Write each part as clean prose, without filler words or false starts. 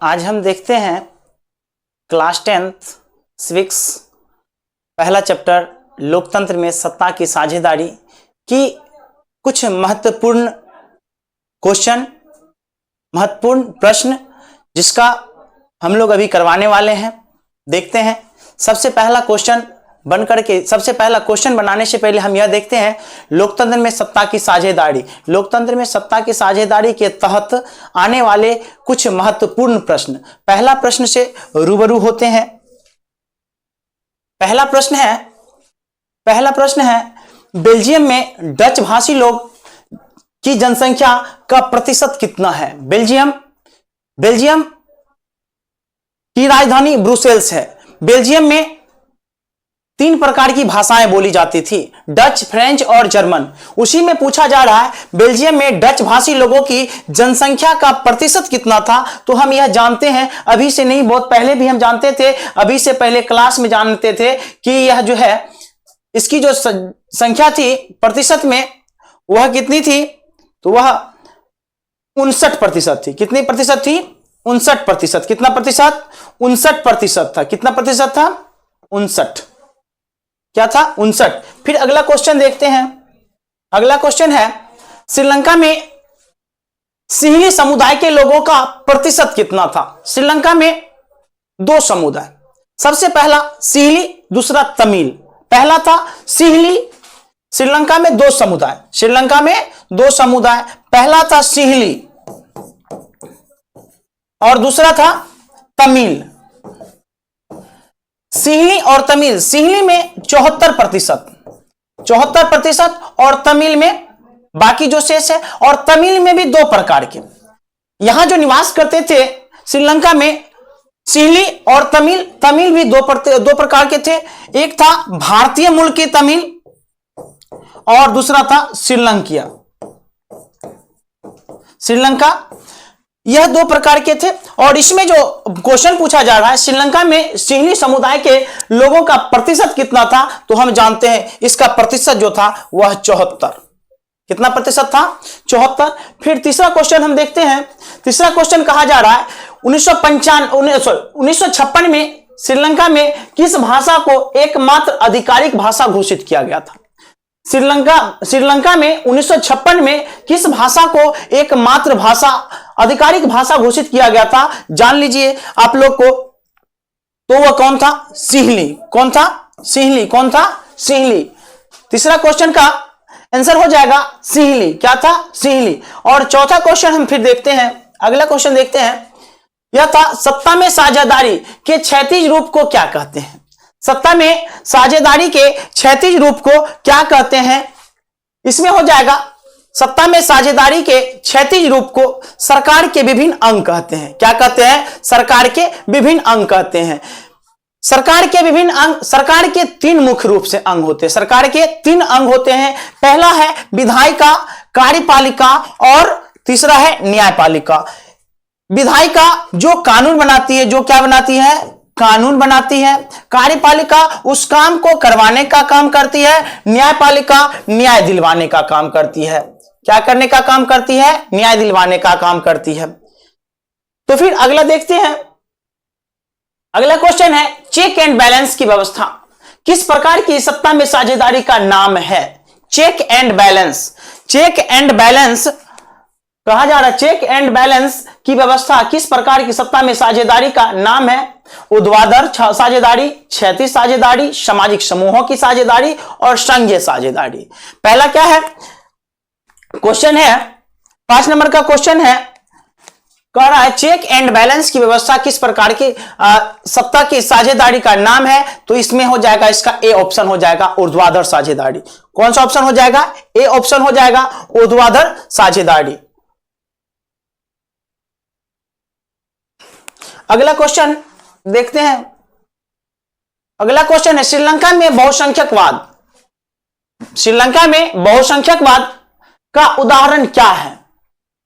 आज हम देखते हैं क्लास 10th सिविक्स पहला चैप्टर लोकतंत्र में सत्ता की साझेदारी की कुछ महत्वपूर्ण क्वेश्चन, महत्वपूर्ण प्रश्न जिसका हम लोग अभी करवाने वाले हैं। देखते हैं सबसे पहला क्वेश्चन बनाने से पहले हम यह देखते हैं लोकतंत्र में सत्ता की साझेदारी। लोकतंत्र में सत्ता की साझेदारी के तहत आने वाले कुछ महत्वपूर्ण प्रश्न। पहला प्रश्न से रूबरू होते हैं। पहला प्रश्न है बेल्जियम में डच भाषी लोग की जनसंख्या का प्रतिशत कितना है? बेल्जियम की राजधानी ब्रुसेल्स है। बेल्जियम में 3 प्रकार की भाषाएं बोली जाती थी, डच, फ्रेंच और जर्मन। उसी में पूछा जा रहा है बेल्जियम में डच भाषी लोगों की जनसंख्या का प्रतिशत कितना था। तो हम यह जानते हैं, अभी से नहीं बहुत पहले भी हम जानते थे, अभी से पहले क्लास में जानते थे कि यह जो है इसकी जो संख्या थी प्रतिशत में वह कितनी थी, तो वह 59% थी। कितनी प्रतिशत थी? 59%। कितना प्रतिशत? 59% था। कितना प्रतिशत था? 59। क्या था? 59। फिर अगला क्वेश्चन देखते हैं। अगला क्वेश्चन है श्रीलंका में सिंहली समुदाय के लोगों का प्रतिशत कितना था? श्रीलंका में 2 समुदाय, सबसे पहला सिंहली, दूसरा तमिल। पहला था सिंहली। श्रीलंका में 2 समुदाय, श्रीलंका में 2 समुदाय, पहला था सिंहली और दूसरा था तमिल। सिंहली और तमिल, सिंहली में 74% और तमिल में बाकी जो शेष है, और तमिल में भी 2 प्रकार के यहां जो निवास करते थे श्रीलंका में, सिंहली और तमिल भी 2 प्रकार के थे। एक था भारतीय मूल की तमिल और दूसरा था श्रीलंका। यह 2 प्रकार के थे। और इसमें जो क्वेश्चन पूछा जा रहा है श्रीलंका में सिंहली समुदाय के लोगों का प्रतिशत कितना था, तो हम जानते हैं इसका प्रतिशत जो था वह 74। कितना प्रतिशत था? 74। फिर तीसरा क्वेश्चन हम देखते हैं। तीसरा क्वेश्चन कहा जा रहा है 1956 में श्रीलंका में किस भाषा को एकमात्र आधिकारिक भाषा घोषित किया गया था? श्रीलंका में 1956 में किस भाषा को एकमात्र भाषा, आधिकारिक भाषा घोषित किया गया था? जान लीजिए आप लोग को। तो वह कौन था? सिंहली। कौन था? सिंहली। कौन था? सिंहली। तीसरा क्वेश्चन का आंसर हो जाएगा सिंहली। क्या था? सिंहली। और चौथा क्वेश्चन हम फिर देखते हैं। अगला क्वेश्चन देखते हैं। यह था सत्ता में साझेदारी के क्षैतिज रूप को क्या कहते हैं? सत्ता में साझेदारी के क्षैतिज रूप को क्या कहते हैं? इसमें हो जाएगा सत्ता में साझेदारी के क्षैतिज रूप को सरकार के विभिन्न अंग कहते हैं। क्या कहते हैं? सरकार के विभिन्न अंग कहते हैं। सरकार के विभिन्न अंग, सरकार के 3 मुख्य रूप से अंग होते हैं। सरकार के 3 अंग होते हैं। पहला है विधायिका, कार्यपालिका और तीसरा है न्यायपालिका। विधायिका जो कानून बनाती है, जो क्या बनाती है? कानून बनाती है। कार्यपालिका उस काम को करवाने का काम करती है। न्यायपालिका न्याय दिलवाने का काम करती है। क्या करने का काम करती है? न्याय दिलवाने का काम करती है। तो फिर अगला देखते हैं। अगला क्वेश्चन है चेक एंड बैलेंस की व्यवस्था किस प्रकार की सत्ता में साझेदारी का नाम है? Check and balance. Check and balance कहा जा रहा है। चेक एंड बैलेंस की व्यवस्था किस प्रकार की सत्ता में साझेदारी का नाम है? ऊर्ध्वाधर साझेदारी, क्षैतिज साझेदारी, सामाजिक समूहों की साझेदारी और संघीय साझेदारी। पहला क्या है? क्वेश्चन है 5 नंबर का क्वेश्चन है, कह रहा है चेक एंड बैलेंस की व्यवस्था किस प्रकार की सत्ता की साझेदारी का नाम है? तो इसमें हो जाएगा, इसका ए ऑप्शन हो जाएगा ऊर्ध्वाधर साझेदारी। कौन सा ऑप्शन हो जाएगा? ए ऑप्शन हो जाएगा ऊर्ध्वाधर साझेदारी। अगला क्वेश्चन देखते हैं। अगला क्वेश्चन है श्रीलंका में बहुसंख्यकवाद। श्रीलंका में बहुसंख्यकवाद का उदाहरण क्या है?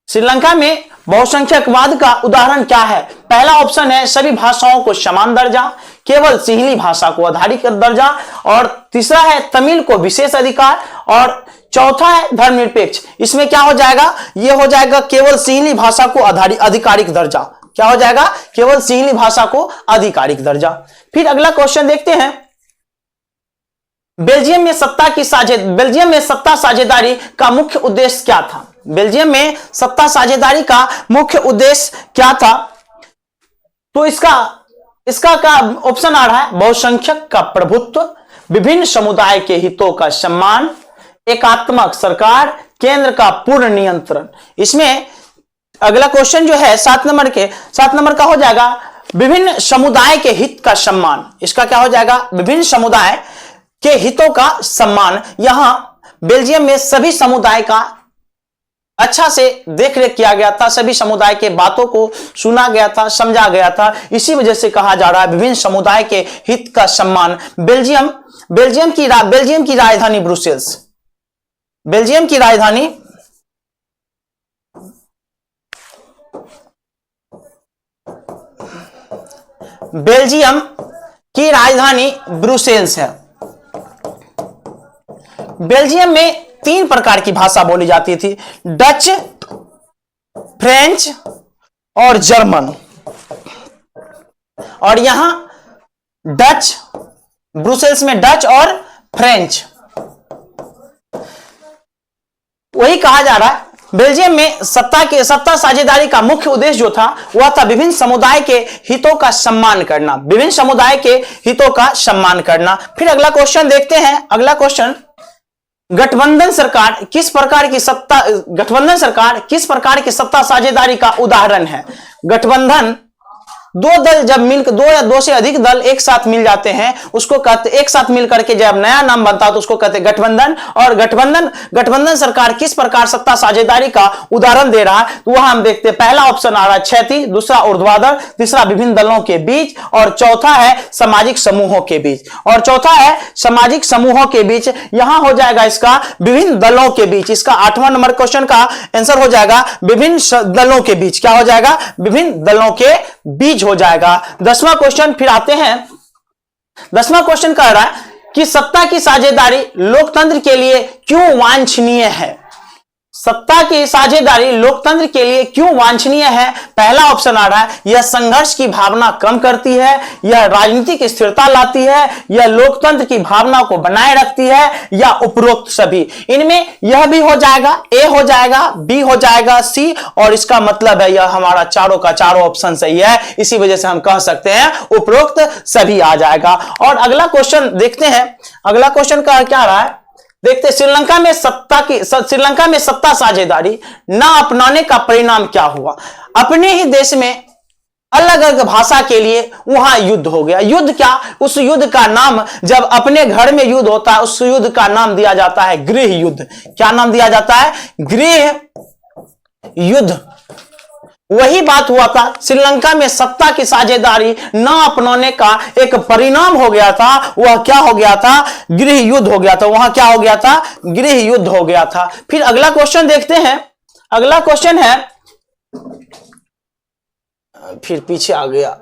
श्रीलंका में बहुसंख्यकवाद का उदाहरण क्या है? पहला ऑप्शन है सभी भाषाओं को समान दर्जा, केवल सिंहली भाषा को आधारित दर्जा, और तीसरा है तमिल को विशेष अधिकार, और चौथा है धर्मनिरपेक्ष। इसमें क्या हो जाएगा? यह हो जाएगा केवल सिंहली भाषा को आधारित आधिकारिक दर्जा। क्या हो जाएगा? केवल सिंहली भाषा को आधिकारिक दर्जा। फिर अगला क्वेश्चन देखते हैं, बेल्जियम में सत्ता साझेदारी का मुख्य उद्देश्य क्या था? बेल्जियम में सत्ता साझेदारी का मुख्य उद्देश्य क्या था? तो इसका का ऑप्शन आ रहा है, बहुसंख्यक का प्रभुत्व, विभिन्न समुदाय के हितों का सम्मान, एकात्मक सरकार, केंद्र का पूर्ण नियंत्रण। इसमें अगला क्वेश्चन जो है 7 नंबर का हो जाएगा विभिन्न समुदाय के हित का सम्मान। इसका क्या हो जाएगा? विभिन्न समुदाय के हितों का सम्मान। यहां बेल्जियम में सभी समुदाय का अच्छा से देख रेख किया गया था, सभी समुदाय के बातों को सुना गया था, समझा गया था, इसी वजह से कहा जा रहा है विभिन्न समुदाय के हित का सम्मान। बेल्जियम की राजधानी ब्रुसेल्स। बेल्जियम की राजधानी ब्रुसेल्स है। बेल्जियम में 3 प्रकार की भाषा बोली जाती थी, डच, फ्रेंच और जर्मन। और यहां ब्रुसेल्स में डच और फ्रेंच। वही कहा जा रहा है बेल्जियम में सत्ता साझेदारी का मुख्य उद्देश्य जो था वह था विभिन्न समुदाय के हितों का सम्मान करना, विभिन्न समुदाय के हितों का सम्मान करना। फिर अगला क्वेश्चन देखते हैं। अगला क्वेश्चन, गठबंधन सरकार किस प्रकार की सत्ता साझेदारी का उदाहरण है? गठबंधन, दो दल जब मिलकर, 2 या 2 से अधिक दल एक साथ मिल जाते हैं उसको कहते, एक साथ मिल करके जब नया नाम बनता है तो उसको कहते हैं गठबंधन। और गठबंधन सरकार किस प्रकार सत्ता साझेदारी का उदाहरण दे रहा है? तो वहां हम देखते हैं, पहला ऑप्शन आ रहा है क्षैतिज, दूसरा ऊर्ध्वाधर, तीसरा विभिन्न दलों के बीच और चौथा है सामाजिक समूहों के बीच। यहां हो जाएगा इसका विभिन्न दलों के बीच। इसका 8वां नंबर क्वेश्चन का आंसर हो जाएगा विभिन्न दलों के बीच। क्या हो जाएगा? विभिन्न दलों के बीच हो जाएगा। 10वां क्वेश्चन फिर आते हैं। 10वां क्वेश्चन कह रहा है कि सत्ता की साझेदारी लोकतंत्र के लिए क्यों वांछनीय है? सत्ता की साझेदारी लोकतंत्र के लिए क्यों वांछनीय है? पहला ऑप्शन आ रहा है, यह संघर्ष की भावना कम करती है, यह राजनीतिक स्थिरता लाती है, यह लोकतंत्र की भावना को बनाए रखती है, या उपरोक्त सभी। इनमें यह भी हो जाएगा, ए हो जाएगा, बी हो जाएगा, सी, और इसका मतलब है यह हमारा चारों का चारों ऑप्शन सही है। इसी वजह से हम कह सकते हैं उपरोक्त सभी आ जाएगा। और अगला क्वेश्चन देखते हैं। अगला क्वेश्चन का क्या रहा है देखते, श्रीलंका में सत्ता साझेदारी ना अपनाने का परिणाम क्या हुआ? अपने ही देश में अलग अलग भाषा के लिए वहां युद्ध हो गया। युद्ध क्या? उस युद्ध का नाम, जब अपने घर में युद्ध होता है उस युद्ध का नाम दिया जाता है गृह युद्ध। क्या नाम दिया जाता है? गृह युद्ध। वही बात हुआ था, श्रीलंका में सत्ता की साझेदारी न अपनाने का एक परिणाम हो गया था। वह क्या हो गया था? गृह युद्ध हो गया था। वहां क्या हो गया था? गृह युद्ध हो गया था। फिर अगला क्वेश्चन देखते हैं। अगला क्वेश्चन है, फिर पीछे आ गया,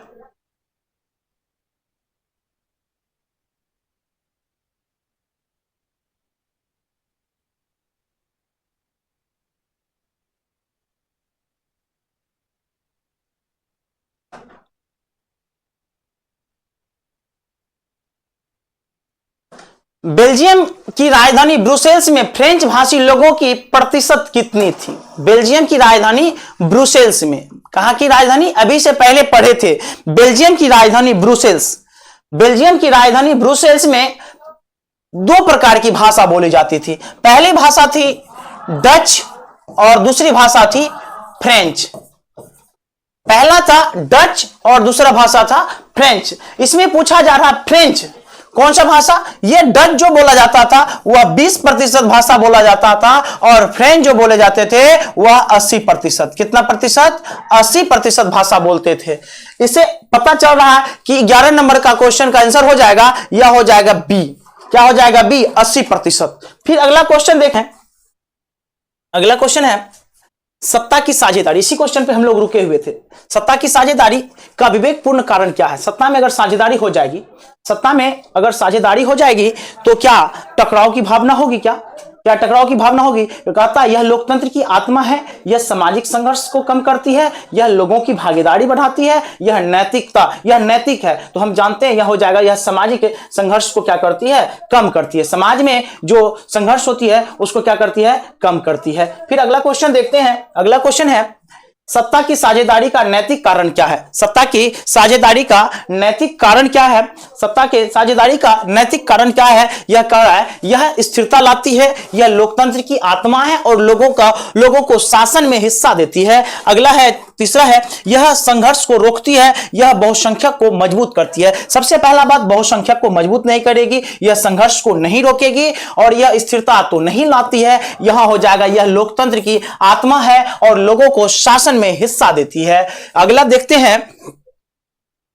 बेल्जियम की राजधानी ब्रुसेल्स में फ्रेंच भाषी लोगों की प्रतिशत कितनी थी? बेल्जियम की राजधानी ब्रुसेल्स में, कहां की राजधानी? अभी से पहले पढ़े थे, बेल्जियम की राजधानी ब्रुसेल्स। बेल्जियम की राजधानी ब्रुसेल्स में 2 प्रकार की भाषा बोली जाती थी। पहली भाषा थी डच और दूसरी भाषा थी फ्रेंच। पहला था डच और दूसरा भाषा था फ्रेंच। इसमें पूछा जा रहा फ्रेंच कौन सा भाषा? यह डच जो बोला जाता था वह 20% भाषा बोला जाता था और फ्रेंच जो बोले जाते थे वह 80%। कितना प्रतिशत? 80% भाषा बोलते थे। इससे पता चल रहा है कि 11 नंबर का क्वेश्चन का आंसर हो जाएगा, यह हो जाएगा बी। क्या हो जाएगा? बी, 80%। फिर अगला क्वेश्चन देखें। अगला क्वेश्चन है सत्ता की साझेदारी। इसी क्वेश्चन पे हम लोग रुके हुए थे। सत्ता की साझेदारी का विवेकपूर्ण कारण क्या है? सत्ता में अगर साझेदारी हो जाएगी तो क्या टकराव की भावना होगी? क्या क्या टकराव की भावना होगी? तो कहता है यह लोकतंत्र की आत्मा है, यह सामाजिक संघर्ष को कम करती है, यह लोगों की भागीदारी बढ़ाती है, यह नैतिकता, यह नैतिक है। तो हम जानते हैं यह हो जाएगा, यह सामाजिक संघर्ष को क्या करती है? कम करती है। समाज में जो संघर्ष होती है उसको क्या करती है? कम करती है। फिर अगला क्वेश्चन देखते हैं। अगला क्वेश्चन है सत्ता की साझेदारी का नैतिक कारण क्या है? सत्ता की साझेदारी का नैतिक कारण क्या है? सत्ता के साझेदारी का नैतिक कारण क्या है? यह कह रहा है यह स्थिरता लाती है, यह लोकतंत्र की आत्मा है और लोगों को शासन में हिस्सा देती है। अगला है, तीसरा है, यह संघर्ष को रोकती है, यह बहुसंख्यक को मजबूत करती है। सबसे पहला बात, बहुसंख्यक को मजबूत नहीं करेगी, यह संघर्ष को नहीं रोकेगी और यह स्थिरता तो नहीं लाती है। यहां हो जाएगा यह लोकतंत्र की आत्मा है और लोगों को शासन में हिस्सा देती है। अगला देखते हैं।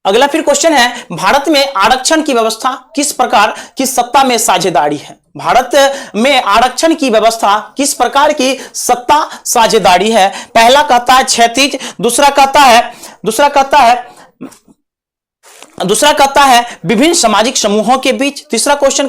अगला फिर क्वेश्चन है भारत में आरक्षण की व्यवस्था किस प्रकार की सत्ता में साझेदारी है? भारत में आरक्षण की व्यवस्था किस प्रकार की सत्ता साझेदारी है? पहला कहता है क्षैतिज, दूसरा कहता है विभिन्न सामाजिक समूहों के बीच, तीसरा ऑप्शन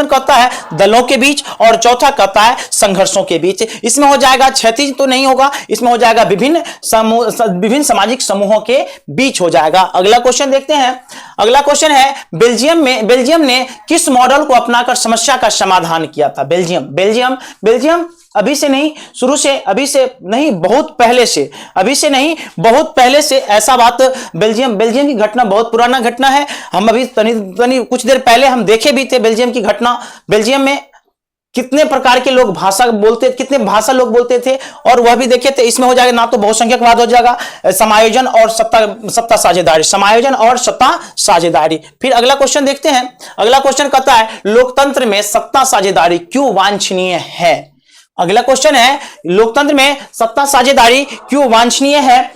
कहता है दलों के बीच और चौथा कहता है संघर्षों के बीच। इसमें हो जाएगा क्षैतिज तो नहीं होगा, इसमें हो जाएगा विभिन्न सामाजिक समूहों के बीच हो जाएगा। अगला क्वेश्चन देखते हैं। अगला क्वेश्चन है बेल्जियम ने किस मॉडल को अपनाकर समस्या का समाधान किया था? बेल्जियम अभी से नहीं, शुरू से, अभी से नहीं, बहुत पहले से, अभी से नहीं, बहुत पहले से ऐसा बात। बेल्जियम की घटना बहुत पुराना घटना है। हम अभी तनी कुछ देर पहले हम देखे भी थे बेल्जियम की घटना। बेल्जियम में कितने प्रकार के लोग कितने भाषा लोग बोलते थे और वह भी देखे थे। इसमें हो जाएगा ना तो बहुसंख्यकवाद हो जाएगा, समायोजन और सत्ता साझेदारी। फिर अगला क्वेश्चन देखते हैं। अगला क्वेश्चन कहता है लोकतंत्र में सत्ता साझेदारी क्यों वांछनीय है? अगला क्वेश्चन है लोकतंत्र में सत्ता साझेदारी क्यों वांछनीय है?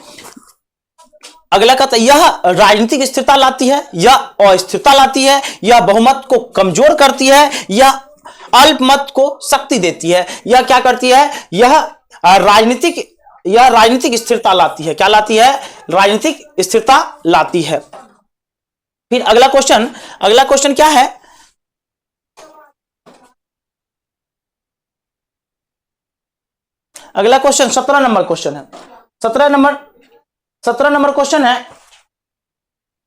अगला कहता है यह राजनीतिक स्थिरता लाती है, यह अस्थिरता लाती है, यह बहुमत को कमजोर करती है, यह अल्पमत को शक्ति देती है। यह क्या करती है? यह राजनीतिक स्थिरता लाती है। क्या लाती है? राजनीतिक स्थिरता लाती है। फिर अगला क्वेश्चन क्या है? अगला क्वेश्चन 17 नंबर क्वेश्चन है। 17 नंबर क्वेश्चन है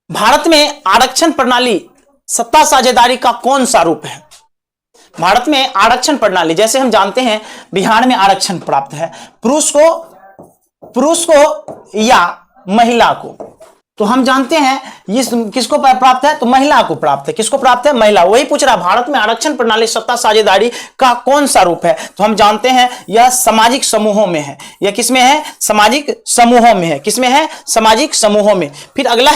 भारत में आरक्षण प्रणाली सत्ता साझेदारी का कौन सा रूप है? भारत में आरक्षण प्रणाली, जैसे हम जानते हैं बिहार में आरक्षण प्राप्त है पुरुष को या महिला को। तो हम जानते हैं ये किसको प्राप्त है? तो महिला को प्राप्त है। किसको प्राप्त है? महिला। वही पूछ रहा भारत में आरक्षण प्रणाली सत्ता साझेदारी का कौन सा रूप है? तो हम जानते हैं यह सामाजिक समूहों में है। यह किसमें है? सामाजिक समूहों में है। किसमें है? सामाजिक समूहों में। फिर अगला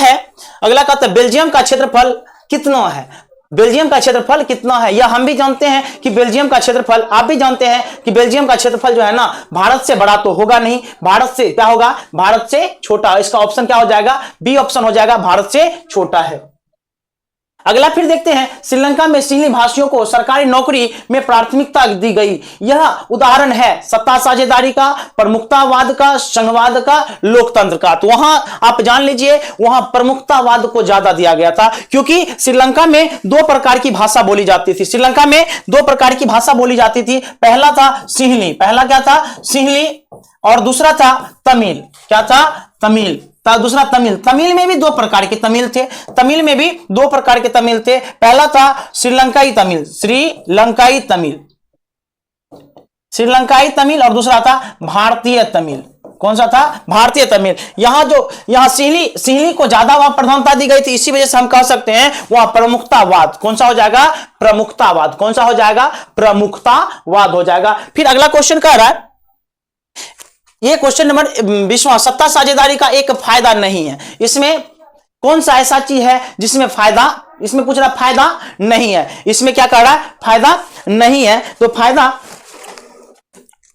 कहता है बेल्जियम का क्षेत्रफल कितना है? बेल्जियम का क्षेत्रफल कितना है? यह हम भी जानते हैं कि बेल्जियम का क्षेत्रफल, आप भी जानते हैं कि बेल्जियम का क्षेत्रफल जो है ना भारत से बड़ा तो होगा नहीं, भारत से क्या होगा? भारत से छोटा। इसका ऑप्शन क्या हो जाएगा? बी ऑप्शन हो जाएगा, भारत से छोटा है। अगला फिर देखते हैं श्रीलंका में सिंहली भाषियों को सरकारी नौकरी में प्राथमिकता दी गई। यह उदाहरण है सत्ता साझेदारी का, प्रमुखतावाद का, संघवाद का, लोकतंत्र का। तो वहां आप जान लीजिए वहां प्रमुखतावाद को ज्यादा दिया गया था क्योंकि श्रीलंका में दो प्रकार की भाषा बोली जाती थी। श्रीलंका में दो प्रकार की भाषा बोली जाती थी। पहला था सिंहली, पहला क्या था? सिंहली, और दूसरा था तमिल। क्या था? तमिल। दूसरा तमिल। तमिल में भी दो प्रकार के तमिल थे। तमिल में भी दो प्रकार के तमिल थे। पहला था श्रीलंकाई तमिल और दूसरा था भारतीय तमिल। कौन सा था? भारतीय तमिल। यहां सिंहली को ज्यादा वहां प्रधानता दी गई थी, इसी वजह से हम कह सकते हैं वहां प्रमुखतावाद। कौन सा हो जाएगा? प्रमुखतावाद। कौन सा हो जाएगा? प्रमुखतावाद हो जाएगा। फिर अगला क्वेश्चन कह रहा है, ये क्वेश्चन नंबर 20वां, सत्ता साझेदारी का एक फायदा नहीं है। इसमें कौन सा ऐसा चीज है जिसमें फायदा, इसमें पूछ रहा फायदा नहीं है। इसमें क्या कह रहा है? फायदा नहीं है। तो फायदा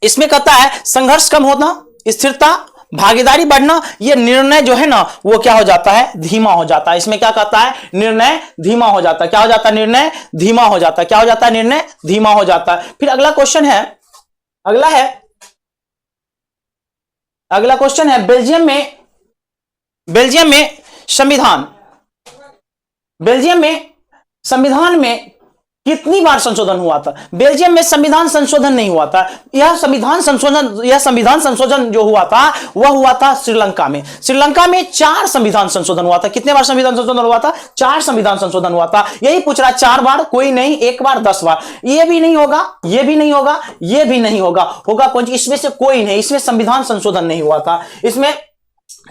इसमें कहता है संघर्ष कम होना, स्थिरता, भागीदारी बढ़ना। ये निर्णय जो है ना वो क्या हो जाता है? धीमा हो जाता है। इसमें क्या कहता है? निर्णय धीमा हो जाता है। क्या हो जाता है? निर्णय धीमा हो जाता है। क्या हो जाता है? निर्णय धीमा हो जाता है। फिर अगला क्वेश्चन है, अगला क्वेश्चन है बेल्जियम में संविधान में कितनी बार संशोधन हुआ था? बेल्जियम में संविधान संशोधन नहीं हुआ था। यह संविधान संशोधन जो हुआ था वह हुआ था श्रीलंका में। श्रीलंका में 4 संविधान संशोधन हुआ था। कितने बार संविधान संशोधन हुआ था? 4 संविधान संशोधन हुआ था। यही पूछ रहा है, 4 बार? कोई नहीं, 1 बार, 10 बार। ये भी नहीं होगा, ये भी नहीं होगा, ये भी नहीं होगा। होगा कौन? इसमें से कोई नहीं। इसमें संविधान संशोधन नहीं हुआ था। इसमें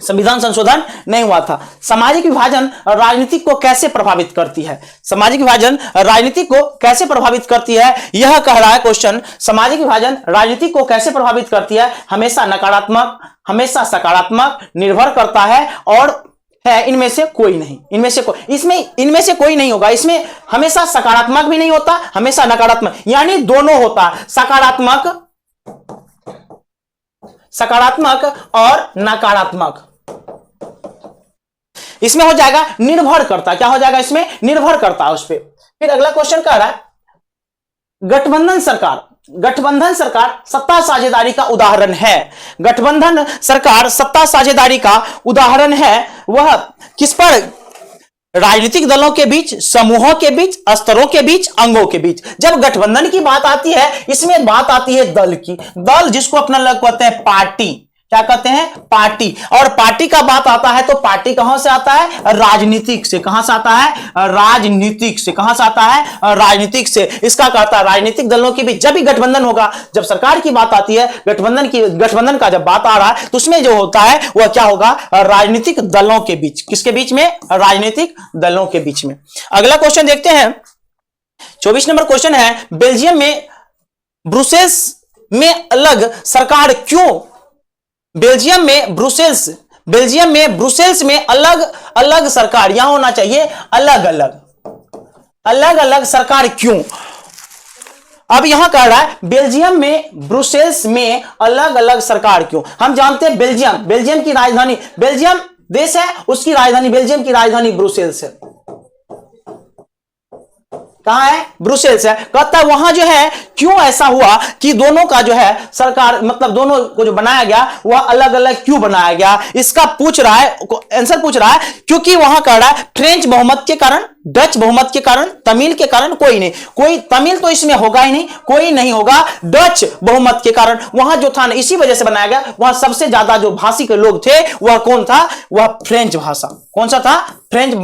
संविधान संशोधन नहीं हुआ था। सामाजिक विभाजन राजनीति को कैसे प्रभावित करती है? सामाजिक विभाजन राजनीति को कैसे प्रभावित करती है, यह कह रहा है क्वेश्चन। सामाजिक विभाजन राजनीति को कैसे प्रभावित करती है? हमेशा नकारात्मक, हमेशा सकारात्मक, निर्भर करता है और है इनमें से कोई नहीं। इनमें से कोई नहीं होगा। इसमें हमेशा सकारात्मक भी नहीं होता, हमेशा नकारात्मक, यानी दोनों होता। सकारात्मक और नकारात्मक। इसमें हो जाएगा निर्भर करता। क्या हो जाएगा? इसमें निर्भर करता उस पर। फिर अगला क्वेश्चन कह रहा है, गठबंधन सरकार सत्ता साझेदारी का उदाहरण है। गठबंधन सरकार सत्ता साझेदारी का उदाहरण है। वह किस पर? राजनीतिक दलों के बीच, समूहों के बीच, स्तरों के बीच, अंगों के बीच। जब गठबंधन की बात आती है, इसमें बात आती है दल की। दल जिसको अपना लोग कहते हैं पार्टी। क्या कहते हैं? पार्टी। और पार्टी का बात आता है तो पार्टी कहां से आता है? राजनीतिक से। कहां से आता है? राजनीतिक से। कहां से आता है? राजनीतिक से। इसका कहता है राजनीतिक दलों के बीच जब भी गठबंधन होगा, जब सरकार की बात आती है, गठबंधन का जब बात आ रहा है तो उसमें जो होता है वह क्या होगा? राजनीतिक दलों के बीच। किसके बीच में? राजनीतिक दलों के बीच में। अगला क्वेश्चन देखते हैं। 24 नंबर क्वेश्चन है, बेल्जियम में ब्रुसेल्स में अलग सरकार क्यों? बेल्जियम में ब्रुसेल्स में अलग अलग सरकार, यहां होना चाहिए अलग अलग सरकार क्यों? अब यहां कह रहा है बेल्जियम में ब्रुसेल्स में अलग अलग सरकार क्यों? हम जानते हैं बेल्जियम की राजधानी, बेल्जियम देश है, उसकी राजधानी, बेल्जियम की राजधानी ब्रुसेल्स है। कहां है? ब्रुसेल्स है। कहता है वहां जो है क्यों ऐसा हुआ कि दोनों का जो है सरकार, मतलब दोनों को जो बनाया गया वह अलग अलग क्यों बनाया गया? इसका पूछ रहा है, आंसर पूछ रहा है। क्योंकि वहां कह रहा है फ्रेंच बहुमत के कारण, डच बहुमत के कारण, तमिल के कारण, कोई नहीं, कोई तमिल तो इसमें होगा ही नहीं, कोई नहीं होगा। डच बहुमत के कारण वहां जो था ना, इसी वजह से बनाया गया। वहां सबसे ज्यादा जो भाषी के लोग थे वह कौन था? वह फ्रेंच भाषा। कौन सा था? फ्रेंच।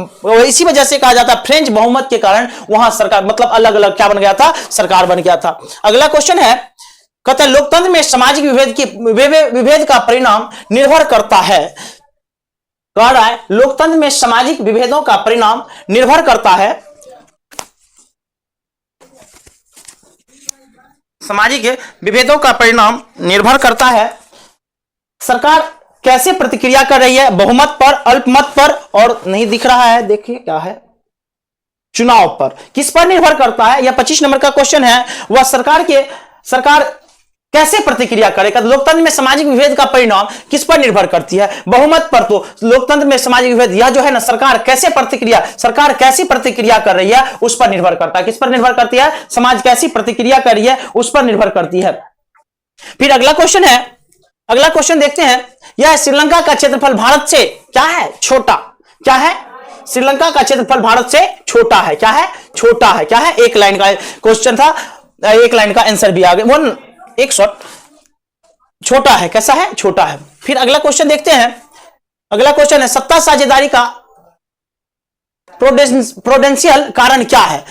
इसी वजह से कहा जाता है फ्रेंच बहुमत के कारण वहां सरकार, मतलब अलग अलग क्या बन गया था? सरकार बन गया था। अगला क्वेश्चन है, कहते हैं लोकतंत्र में सामाजिक विभेद का परिणाम निर्भर करता है। कह रहा है लोकतंत्र में सामाजिक विभेदों का परिणाम निर्भर करता है, सामाजिक विभेदों का परिणाम निर्भर करता है सरकार कैसे प्रतिक्रिया कर रही है, बहुमत पर, अल्पमत पर, और नहीं दिख रहा है, देखिए क्या है, चुनाव पर। किस पर निर्भर करता है? यह 25 नंबर का क्वेश्चन है। वह सरकार कैसे प्रतिक्रिया करेगा? लोकतंत्र में सामाजिक विभेद का परिणाम किस पर निर्भर करती है? बहुमत पर। तो लोकतंत्र में सामाजिक विभेद, यह जो है ना, सरकार कैसी प्रतिक्रिया कर रही है उस पर निर्भर करता है। किस पर निर्भर करती है? समाज कैसी प्रतिक्रिया कर रही है उस पर निर्भर करती है। फिर अगला क्वेश्चन है, अगला क्वेश्चन देखते हैं। यह श्रीलंका का क्षेत्रफल भारत से क्या है? छोटा। क्या है? श्रीलंका का क्षेत्रफल भारत से छोटा है। क्या है? छोटा है। क्या है? एक लाइन का क्वेश्चन था, एक लाइन का आंसर भी आ गया, एक शॉट। छोटा है। कैसा है? छोटा है। फिर अगला क्वेश्चन देखते हैं। अगला क्वेश्चन है सत्ता साझेदारी का प्रोडेंशियल कारण क्या है?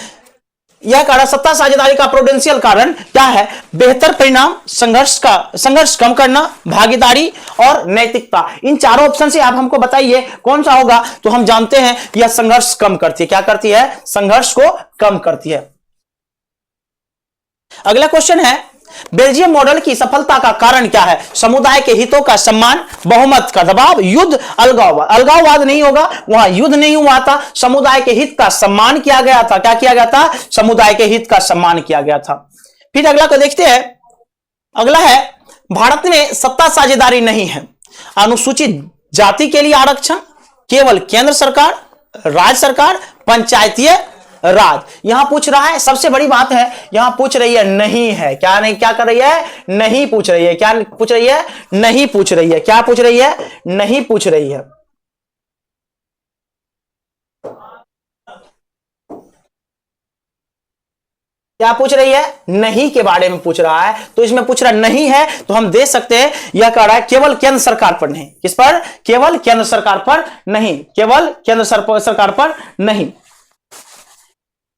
यह कारण, सत्ता साझेदारी का प्रोडेंशियल कारण क्या है? बेहतर परिणाम, संघर्ष कम करना, भागीदारी और नैतिकता। इन चारों ऑप्शन से आप हमको बताइए कौन सा होगा। तो हम जानते हैं यह संघर्ष कम करती है। क्या करती है? संघर्ष को कम करती है। अगला क्वेश्चन है बेल्जियम मॉडल की सफलता का कारण क्या है? समुदाय के हितों का सम्मान, बहुमत का दबाव, युद्ध, अलगाववाद। अलगाववाद नहीं होगा, वहां युद्ध नहीं हुआ था, समुदाय के हित का सम्मान किया गया था। क्या किया गया था? समुदाय के हित का सम्मान किया गया था। फिर अगला को देखते हैं। अगला है भारत में सत्ता साझेदारी नहीं है। अनुसूचित जाति के लिए आरक्षण केवल केंद्र सरकार, राज्य सरकार, पंचायतीय राज। यहां पूछ रहा है, सबसे बड़ी बात है, यहां पूछ रही है नहीं है। क्या नहीं, क्या कर रही है? नहीं पूछ रही है। क्या पूछ रही है? नहीं पूछ रही है। क्या पूछ रही है? नहीं पूछ रही है। क्या पूछ रही है? नहीं के बारे में पूछ रहा है। तो इसमें पूछ रहा नहीं है तो हम दे सकते हैं, यह कह रहा है केवल केंद्र सरकार पर नहीं। किस पर? केवल केंद्र सरकार पर नहीं, केवल केंद्र सरकार पर नहीं।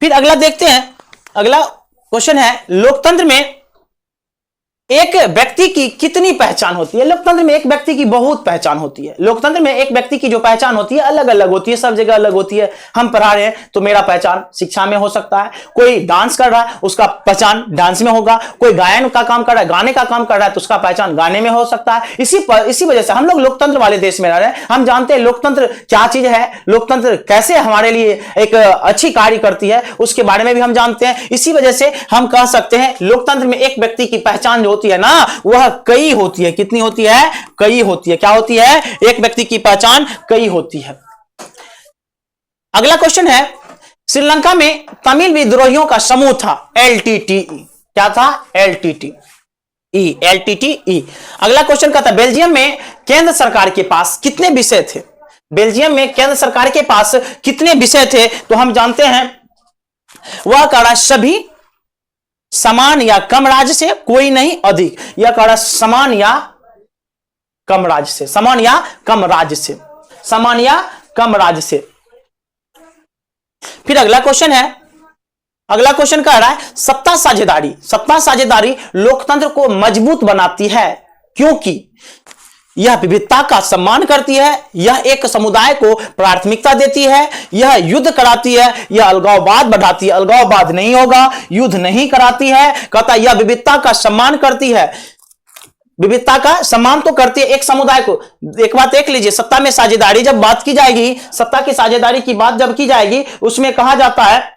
फिर अगला देखते हैं, अगला क्वेश्चन है लोकतंत्र में एक व्यक्ति की कितनी पहचान होती है? लोकतंत्र में एक व्यक्ति की बहुत पहचान होती है। लोकतंत्र में एक व्यक्ति की जो पहचान होती है अलग अलग होती है, सब जगह अलग होती है। हम पढ़ा रहे हैं तो मेरा पहचान शिक्षा में हो सकता है, कोई डांस कर रहा है उसका पहचान डांस में होगा, कोई गायन का काम कर रहा है, गाने का काम कर रहा है तो उसका पहचान गाने में हो सकता है। इसी वजह से हम लोग लोकतंत्र वाले देश में रह रहे हैं, हम जानते हैं लोकतंत्र क्या चीज है, लोकतंत्र कैसे हमारे लिए एक अच्छी कार्य करती है, उसके बारे में भी हम जानते हैं। इसी वजह से हम कह सकते हैं लोकतंत्र में एक व्यक्ति की पहचान जो होती है ना वह कई होती है। कितनी होती है? कई होती है। क्या होती है? एक व्यक्ति की पहचान कई होती है। अगला क्वेश्चन है श्रीलंका में तमिल विद्रोहियों का समूह था LTTE। क्या था? LTTE। अगला क्वेश्चन का था बेल्जियम में केंद्र सरकार के पास कितने विषय थे? बेल्जियम में केंद्र सरकार के पास कितने विषय थे? तो हम जानते हैं वह कह सभी समान या कम राज्य से, कोई नहीं अधिक। यह कह रहा समान या कम राज्य से, समान या कम राज्य से, समान या कम राज्य से। फिर अगला क्वेश्चन है, अगला क्वेश्चन कह रहा है सत्ता साझेदारी। सत्ता साझेदारी लोकतंत्र को मजबूत बनाती है क्योंकि यह विविधता का सम्मान करती है, यह एक समुदाय को प्राथमिकता देती है, यह युद्ध कराती है, यह अलगाववाद बढ़ाती है, अलगाववाद नहीं होगा, युद्ध नहीं कराती है। कहता यह विविधता का सम्मान करती है, विविधता का सम्मान तो करती है एक समुदाय को। एक बात देख लीजिए, सत्ता में साझेदारी जब बात की जाएगी, सत्ता की साझेदारी की बात जब की जाएगी उसमें कहा जाता है,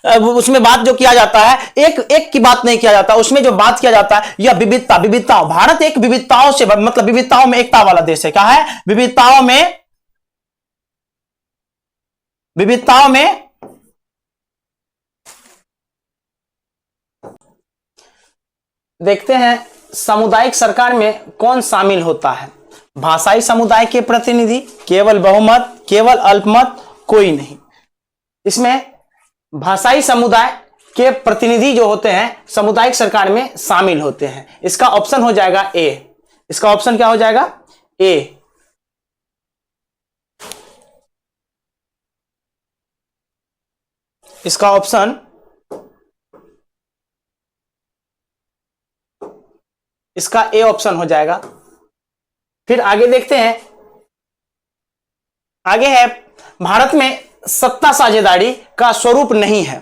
उसमें बात जो किया जाता है एक की बात नहीं किया जाता, उसमें जो बात किया जाता है यह विविधता। भारत एक विविधताओं से मतलब विविधताओं में एकता वाला देश है। क्या है? विविधताओं में देखते हैं सामुदायिक सरकार में कौन शामिल होता है? भाषाई समुदाय के प्रतिनिधि, केवल बहुमत, केवल अल्पमत, कोई नहीं। इसमें भाषाई समुदाय के प्रतिनिधि जो होते हैं सामुदायिक सरकार में शामिल होते हैं। इसका ऑप्शन हो जाएगा ए। इसका ऑप्शन क्या हो जाएगा? ए। इसका ऑप्शन इसका ए ऑप्शन हो जाएगा। फिर आगे देखते हैं, आगे है भारत में सत्ता साझेदारी का स्वरूप नहीं है।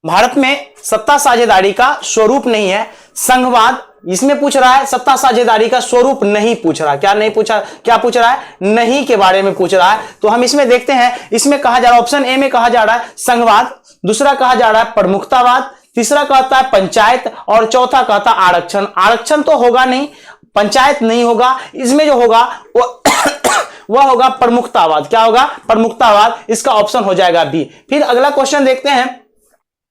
भारत में सत्ता साझेदारी का स्वरूप नहीं है, संघवाद। इसमें पूछ रहा है सत्ता साझेदारी का स्वरूप नहीं पूछ रहा। क्या नहीं पूछा? क्या पूछ रहा है? नहीं के बारे में पूछ रहा है। तो हम इसमें देखते हैं, इसमें कहा जा रहा है ऑप्शन ए में कहा जा रहा है संघवाद, दूसरा कहा जा रहा है प्रमुखतावाद, तीसरा कहता है पंचायत और चौथा कहता है आरक्षण। आरक्षण तो होगा नहीं, पंचायत नहीं होगा, इसमें जो होगा वो वह होगा प्रमुखतावाद। क्या होगा? प्रमुखतावाद। इसका ऑप्शन हो जाएगा बी। फिर अगला क्वेश्चन देखते हैं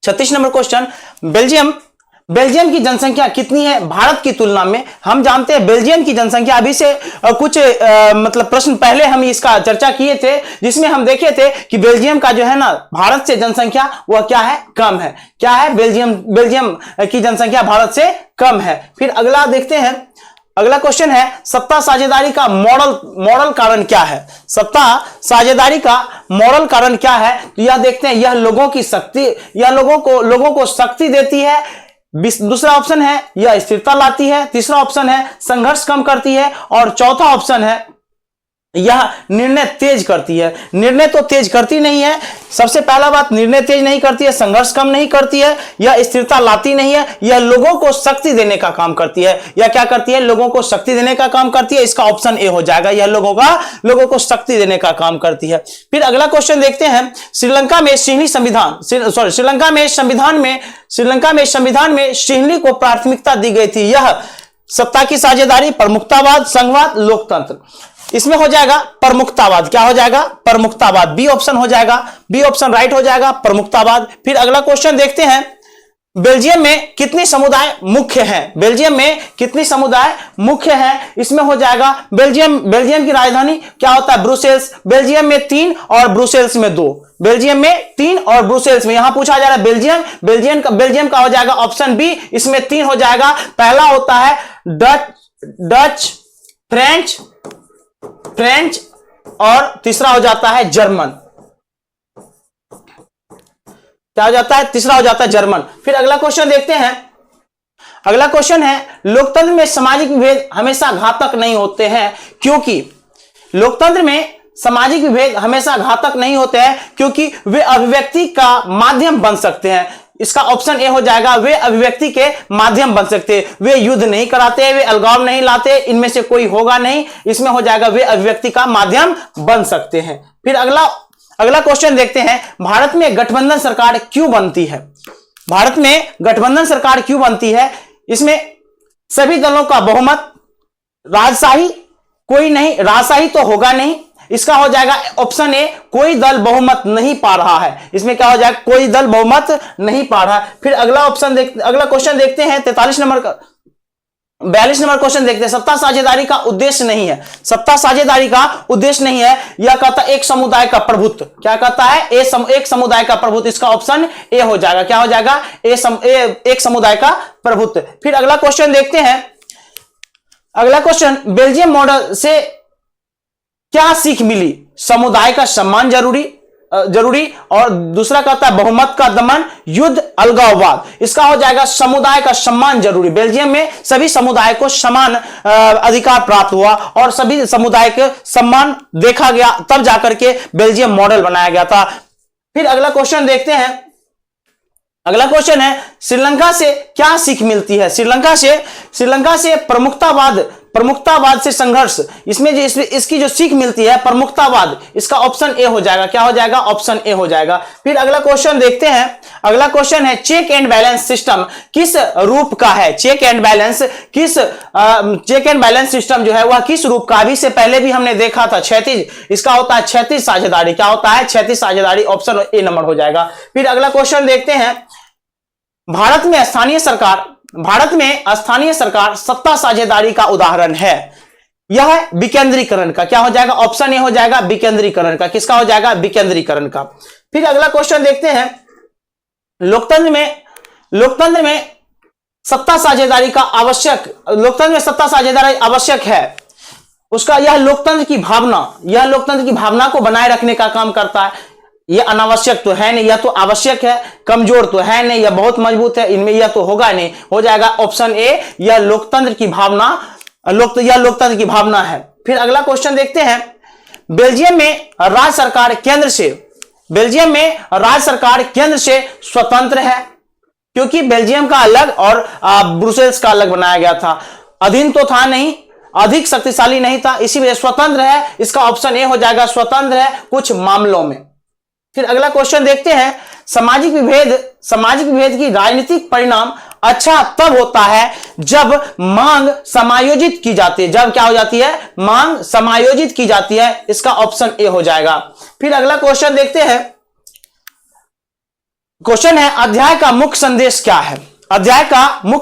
36 नंबर क्वेश्चन, बेल्जियम की जनसंख्या कितनी है भारत की तुलना में? हम जानते हैं बेल्जियम की जनसंख्या, अभी से कुछ मतलब प्रश्न पहले हम इसका चर्चा किए थे जिसमें हम देखे थे कि बेल्जियम का जो है ना भारत से जनसंख्या वह क्या है? कम है। क्या है? बेल्जियम की जनसंख्या भारत से कम है। फिर अगला देखते हैं, अगला क्वेश्चन है सत्ता साझेदारी का मॉडल कारण क्या है? सत्ता साझेदारी का मॉडल कारण क्या है? तो यह देखते हैं, यह लोगों की शक्ति, यह लोगों को शक्ति देती है। दूसरा ऑप्शन है यह स्थिरता लाती है, तीसरा ऑप्शन है संघर्ष कम करती है और चौथा ऑप्शन है यह निर्णय तेज करती है। निर्णय तो तेज करती नहीं है, सबसे पहला बात निर्णय तेज नहीं करती है, संघर्ष कम नहीं करती है, यह स्थिरता लाती नहीं है, यह लोगों को शक्ति देने का काम करती है। यह क्या करती है? लोगों को शक्ति देने का काम करती है। इसका ऑप्शन ए हो जाएगा, यह लोगों को शक्ति देने का काम करती है। फिर अगला क्वेश्चन देखते हैं, श्रीलंका में संविधान में सिंहली को प्राथमिकता दी गई थी। यह सत्ता की साझेदारी, प्रमुखतावाद, संघवाद, लोकतंत्र। इसमें हो जाएगा प्रमुखतावाद। क्या हो जाएगा? प्रमुखतावाद। बी ऑप्शन हो जाएगा, बी ऑप्शन राइट हो जाएगा, प्रमुखतावाद। फिर अगला क्वेश्चन देखते हैं, बेल्जियम में कितनी समुदाय मुख्य हैं? बेल्जियम में कितनी समुदाय मुख्य हैं? इसमें हो जाएगा बेल्जियम की राजधानी क्या होता है? ब्रुसेल्स। बेल्जियम में 3 और ब्रुसेल्स में 2। बेल्जियम में 3 और ब्रुसेल्स में, यहां पूछा जा रहा है बेल्जियम का हो जाएगा ऑप्शन बी, इसमें 3 हो जाएगा। पहला होता है डच, फ्रेंच और तीसरा हो जाता है जर्मन। क्या हो जाता है? तीसरा हो जाता है जर्मन। फिर अगला क्वेश्चन देखते हैं। अगला क्वेश्चन है, लोकतंत्र में सामाजिक विभेद हमेशा घातक नहीं होते हैं क्योंकि? लोकतंत्र में सामाजिक विभेद हमेशा घातक नहीं होते हैं क्योंकि वे अभिव्यक्ति का माध्यम बन सकते हैं। इसका ऑप्शन ए हो जाएगा, वे अभिव्यक्ति के माध्यम बन सकते हैं। वे युद्ध नहीं कराते, वे अलगाव नहीं लाते, इनमें से कोई होगा नहीं। इसमें हो जाएगा वे अभिव्यक्ति का माध्यम बन सकते हैं। फिर अगला क्वेश्चन देखते हैं, भारत में गठबंधन सरकार क्यों बनती है? भारत में गठबंधन सरकार क्यों बनती है? इसमें सभी दलों का बहुमत, राजशाही कोई नहीं, राजशाही तो होगा नहीं। इसका हो जाएगा ऑप्शन ए, कोई दल बहुमत नहीं पा रहा है। इसमें क्या हो जाएगा? कोई दल बहुमत नहीं पा रहा है। फिर अगला क्वेश्चन देखते हैं 43 नंबर का, 42 नंबर क्वेश्चन देखते हैं, सत्ता साझेदारी का उद्देश्य नहीं है। सत्ता साझेदारी का उद्देश्य नहीं है, यह कहता है एक समुदाय का प्रभुत्व। क्या कहता है? एक समुदाय का प्रभुत्व। इसका ऑप्शन ए हो जाएगा। क्या हो जाएगा? एक समुदाय का प्रभुत्व। फिर अगला क्वेश्चन देखते हैं। अगला क्वेश्चन, बेल्जियम मॉडल से क्या सीख मिली? समुदाय का सम्मान जरूरी और दूसरा कहता है बहुमत का दमन, युद्ध, अलगाववाद। इसका हो जाएगा समुदाय का सम्मान जरूरी। बेल्जियम में सभी समुदाय को समान अधिकार प्राप्त हुआ और सभी समुदाय के सम्मान देखा गया, तब जाकर के बेल्जियम मॉडल बनाया गया था। फिर अगला क्वेश्चन देखते हैं। अगला क्वेश्चन है, श्रीलंका से क्या सीख मिलती है? श्रीलंका से प्रमुखतावाद से संघर्ष। इसमें इसकी जो सीख मिलती है प्रमुखतावाद, इसका ऑप्शन ए हो जाएगा। क्या हो जाएगा? ऑप्शन ए हो जाएगा। फिर अगला क्वेश्चन देखते हैं। अगला क्वेश्चन है, चेक एंड बैलेंस सिस्टम किस रूप का है? चेक एंड बैलेंस सिस्टम जो है वह किस रूप का? अभी से पहले भी हमने देखा था, क्षैतिज। इसका होता है क्षैतिज साझेदारी। क्या होता है? क्षैतिज साझेदारी। ऑप्शन ए नंबर हो जाएगा। फिर अगला क्वेश्चन देखते हैं, भारत में स्थानीय सरकार सत्ता साझेदारी का उदाहरण है। यह विकेंद्रीकरण का। क्या हो जाएगा? ऑप्शन ए हो जाएगा, विकेंद्रीकरण का। किसका हो जाएगा? विकेंद्रीकरण का। फिर अगला क्वेश्चन देखते हैं, लोकतंत्र में सत्ता साझेदारी आवश्यक है। उसका यह लोकतंत्र की भावना को बनाए रखने का काम करता है। यह अनावश्यक तो है नहीं, यह तो आवश्यक है। कमजोर तो है नहीं, यह बहुत मजबूत है। इनमें यह तो होगा नहीं। हो जाएगा ऑप्शन ए, यह लोकतंत्र की भावना है। फिर अगला क्वेश्चन देखते हैं, बेल्जियम में राज्य सरकार केंद्र से स्वतंत्र है क्योंकि बेल्जियम का अलग और ब्रुसेल्स का अलग बनाया गया था। अधीन तो था नहीं, अधिक शक्तिशाली नहीं था, इसी वजह स्वतंत्र है। इसका ऑप्शन ए हो जाएगा, स्वतंत्र है कुछ मामलों में। फिर अगला क्वेश्चन देखते हैं, सामाजिक विभेद की राजनीतिक परिणाम अच्छा तब होता है जब मांग समायोजित की जाती है। जब क्या हो जाती है? मांग समायोजित की जाती है। इसका ऑप्शन ए हो जाएगा। फिर अगला क्वेश्चन देखते हैं। क्वेश्चन है, अध्याय का मुख्य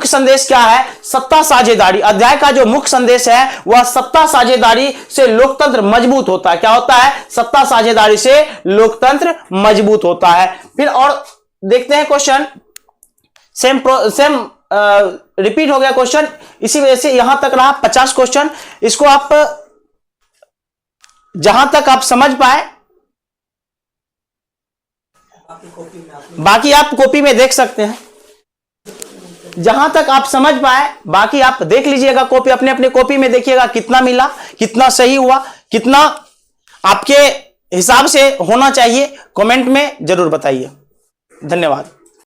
संदेश क्या है? सत्ता साझेदारी। अध्याय का जो मुख्य संदेश है वह सत्ता साझेदारी से लोकतंत्र मजबूत होता है। क्या होता है? सत्ता साझेदारी से लोकतंत्र मजबूत होता है। फिर और देखते हैं क्वेश्चन, सेम रिपीट हो गया क्वेश्चन, इसी वजह से यहां तक रहा 50 क्वेश्चन। इसको आप जहां तक आप समझ पाए, बाकी आप कॉपी में देख सकते हैं। जहां तक आप समझ पाए बाकी आप देख लीजिएगा, कॉपी अपने कॉपी में देखिएगा कितना मिला, कितना सही हुआ, कितना आपके हिसाब से होना चाहिए, कमेंट में जरूर बताइए। धन्यवाद।